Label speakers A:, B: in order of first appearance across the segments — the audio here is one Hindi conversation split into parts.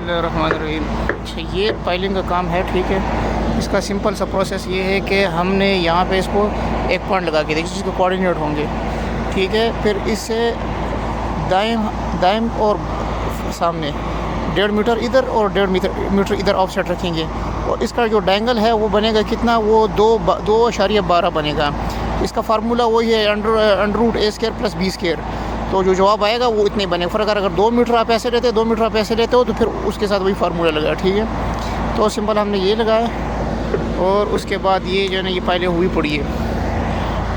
A: बिस्मिल्लाहिर्रहमानिर्रहीम। अच्छा, ये पाइलिंग का काम है, ठीक है। इसका सिंपल सा प्रोसेस ये है कि हमने यहाँ पे इसको एक पॉइंट लगा के देखिए जिसके कोऑर्डिनेट होंगे, ठीक है। फिर इससे दाएं और सामने 1.5 मीटर इधर और 1.5 मीटर इधर ऑफसेट रखेंगे, और इसका जो डेंगल है वो बनेगा कितना, वो 2.12 बनेगा। इसका फार्मूला वही है अंडर रूट a² + b²। तो जो जवाब आएगा वो इतने बने। फ़र्क अगर 2 मीटर आप ऐसे लेते 2 मीटर आप ऐसे लेते हो तो फिर उसके साथ वही फार्मूला लगा, ठीक है। तो सिंपल हमने ये लगाया, और उसके बाद ये जो है ना ये पायलें हुई पड़ी है,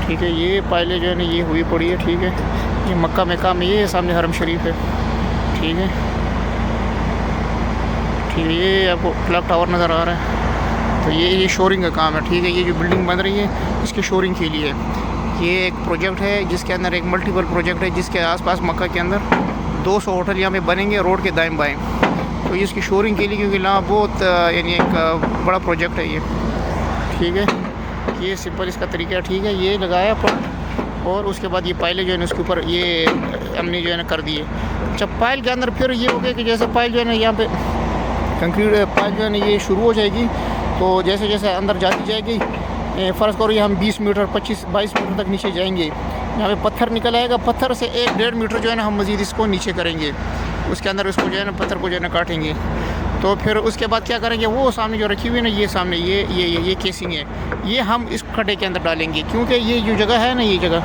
A: ठीक है। ये पायलें जो है ना ये हुई पड़ी है, ठीक है। ये मक्का मक्का में ये सामने हरम शरीफ है, ठीक है। ठीक है, ये आपको क्लॉक टावर नज़र आ रहा है। तो ये शोरिंग का काम है, ठीक है। ये जो बिल्डिंग बन रही है इसकी शोरिंग के लिए ये एक प्रोजेक्ट है, जिसके अंदर एक मल्टीपल प्रोजेक्ट है, जिसके आसपास मक्का के अंदर 200 होटल यहाँ पे बनेंगे रोड के दाएं बाएं। तो ये इसकी शोरिंग के लिए, क्योंकि यहाँ बहुत यानी एक बड़ा प्रोजेक्ट है ये, ठीक है। ये सिंपल इसका तरीका है, ठीक है। ये लगाया पॉइंट, और उसके बाद ये पाइलें जो है ना उसके ऊपर ये हमने जो है ना कर दिए। जब पाइल के अंदर फिर ये हो गया कि जैसे पाइल जो है ना यहाँ पे कंक्रीट पाइल जो है ना ये शुरू हो जाएगी, तो जैसे जैसे अंदर जाती जाएगी, फ़र्ज़ करो ये हम 20 मीटर 25-22 मीटर तक नीचे जाएंगे, यहाँ पे पत्थर निकल आएगा, पत्थर से 1-1.5 मीटर जो है ना हम मज़ीद इसको नीचे करेंगे, उसके अंदर उसको जो है ना पत्थर को जो है ना काटेंगे। तो फिर उसके बाद क्या करेंगे, वो सामने जो रखी हुई है ना ये सामने ये केसिंग है, ये हम इस खड्डे के अंदर डालेंगे, क्योंकि ये जो जगह है ना ये जगह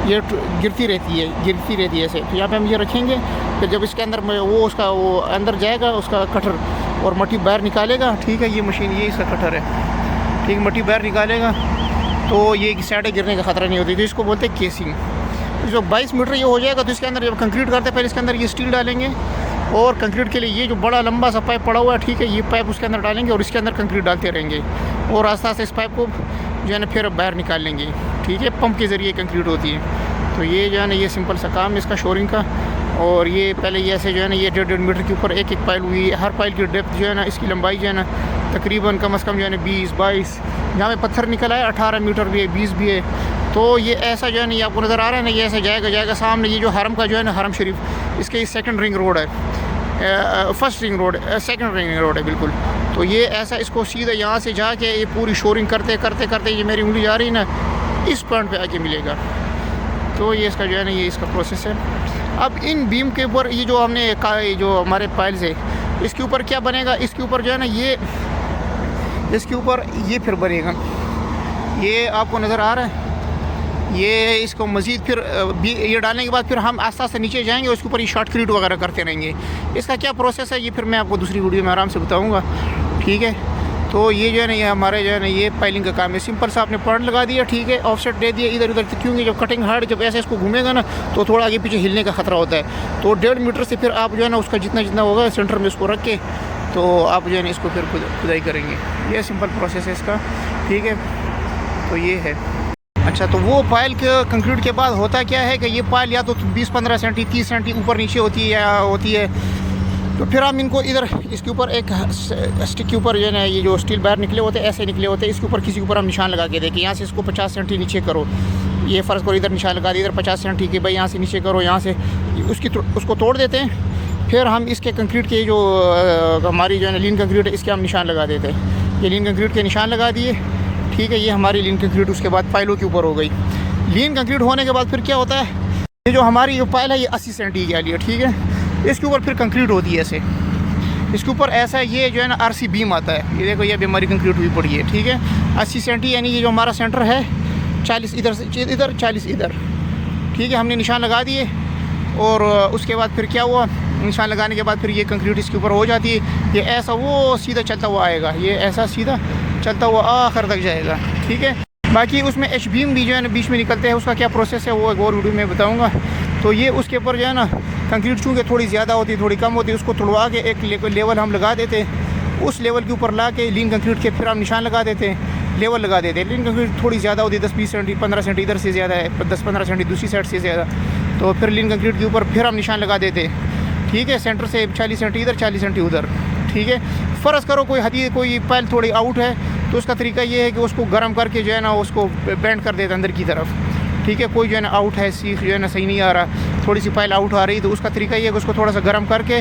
A: ये गिरती रहती है ऐसे। तो यहाँ पे हम ये रखेंगे, फिर जब इसके अंदर वो अंदर जाएगा उसका कटर और मट्टी बाहर निकालेगा, ठीक है। ये मशीन ये इसका कटर है, ठीक, मट्टी बाहर निकालेगा तो ये साइडें गिरने का ख़तरा नहीं होती। तो इसको बोलते हैं केसिंग। जो 22 मीटर ये हो जाएगा तो इसके अंदर जब कंक्रीट करते हैं पहले इसके अंदर ये स्टील डालेंगे, और कंक्रीट के लिए ये जो बड़ा लंबा सा पाइप पड़ा हुआ है, ठीक है, ये पाइप उसके अंदर डालेंगे और इसके अंदर कंक्रीट डालते रहेंगे, और आस्ते आस्ते इस पाइप को जो है ना फिर बाहर निकाल लेंगे, ठीक है। पंप के ज़रिए कंक्रीट होती है। तो ये जो है ना ये सिंपल सा काम है इसका शोरिंग का। और ये पहले ये ऐसे जो है ना ये 1.5 मीटर के ऊपर एक पाइल हुई, हर पाइल की डेप्थ जो है ना इसकी लंबाई जो है ना तकरीबन कम से कम जो है ना 20-22, जहाँ पे पत्थर निकला है 18 मीटर भी है, 20 भी है। तो ये ऐसा जो है ना ये आपको नज़र आ रहा है ना, ये ऐसा जाएगा सामने। ये जो हरम का जो है ना हरम शरीफ, इसके ये सेकंड रिंग रोड है, first ring road second ring road है बिल्कुल। तो ये ऐसा इसको सीधा यहाँ से जाके ये पूरी शोरिंग करते करते करते ये मेरी उंगली जा रही है ना इस पॉइंट पे आके मिलेगा। तो ये इसका जो है ना ये इसका प्रोसेस है। अब इन बीम के ऊपर ये जो हमने जो हमारे पाइल्स है इसके ऊपर क्या बनेगा, इसके ऊपर जो है ना ये इसके ऊपर ये फिर बनेगा, ये आपको नज़र आ रहा है। ये इसको मज़ीद फिर ये डालने के बाद फिर हम आस्ते आस्ते नीचे जाएंगे, उसके ऊपर ये शॉर्टक्रीट वगैरह करते रहेंगे। इसका क्या प्रोसेस है ये फिर मैं आपको दूसरी वीडियो में आराम से बताऊंगा, ठीक है। तो ये जो है ना ये हमारे जो है ना ये पाइलिंग का काम है। सिंपल सा आपने पॉइंट लगा दिया, ठीक है, ऑफसेट दे दिया इधर उधर, क्योंकि जब कटिंग हार्ड जब ऐसे इसको घूमेगा ना तो थोड़ा आगे पीछे हिलने का ख़तरा होता है। तो 1.5 मीटर से फिर आप जो है ना उसका जितना होगा सेंटर में उसको रख के तो आप जो है ना इसको फिर खुदाई करेंगे। ये सिंपल प्रोसेस है इसका, ठीक है। तो ये है। अच्छा, तो वो पाइल के कंक्रीट के बाद होता क्या है कि ये पाइल या तो 20-15 सेंटी 30 सेंटी ऊपर नीचे होती है। तो फिर हम इनको इधर इसके ऊपर एक स्टिक के ऊपर जो है ना ये जो स्टील बाहर निकले होते हैं ऐसे निकले होते हैं, इसके ऊपर किसी के ऊपर हम निशान लगा के देखें, यहाँ से इसको 50 सेंटी नीचे करो, ये फ़र्ज़ करो इधर निशान लगा दिया, इधर 50 सेंटी के भाई यहाँ से नीचे करो, यहाँ से उसको तोड़ देते हैं। फिर हम इसके कंक्रीट के जो हमारी जो है ना लीन कंक्रीट है इसके हम निशान लगा देते हैं। ये लीन कंक्रीट के निशान लगा दिए, ठीक है। ये हमारी लीन कंक्रीट उसके बाद पाइलों के ऊपर हो गई। लीन कंक्रीट होने के बाद फिर क्या होता है, ये जो हमारी जो पाइल है ये 80 सेंटी के लिए, ठीक है। इसके ऊपर फिर कंक्रीट होती है ऐसे, इसके ऊपर ऐसा ये जो है ना RC बीम आता है। ये देखो ये भी हमारी कंक्रीट हुई पड़ी है, ठीक है। 80 सेंटी यानी ये जो हमारा सेंटर है 40 इधर से इधर 40 इधर, ठीक है। हमने निशान लगा दिए, और उसके बाद फिर क्या हुआ, निशान लगाने के बाद फिर ये कंक्रीट इसके ऊपर हो जाती है। ये ऐसा वो सीधा चलता हुआ आएगा, ये ऐसा सीधा चलता हुआ आखिर तक जाएगा, ठीक है। बाकी उसमें H बीम भी जो है ना बीच में निकलते हैं, उसका क्या प्रोसेस है वो एक और वीडियो में बताऊंगा। तो ये उसके ऊपर जो है ना कंक्रीट चूँकि थोड़ी ज़्यादा होती है थोड़ी कम होती है, उसको तोड़वा के एक लेवल हम लगा देते हैं, उस लेवल के ऊपर ला के लीन कंक्रीट के फिर हम निशान लगा देते हैं, लेवल लगा देते हैं। लीन कंक्रीट थोड़ी ज़्यादा होती है 10-20 सेंटी 15 सेंटी इधर से ज़्यादा है, 10-15 सेंटी दूसरी साइड से ज़्यादा, तो फिर लीन कंक्रीट के ऊपर फिर हम निशान लगा देते हैं, ठीक है। सेंटर से 40 सेंटी इधर 40 सेंटी उधर, ठीक है। फ़र्ज़ करो कोई पाइल थोड़ी आउट है तो उसका तरीका ये है कि उसको गर्म करके जो है ना उसको बेंड कर देते अंदर की तरफ, ठीक है। कोई जो है ना आउट है सीख जो है ना सही नहीं आ रहा, थोड़ी सी पाइल आउट आ रही, तो उसका तरीका ये है कि उसको थोड़ा सा गर्म करके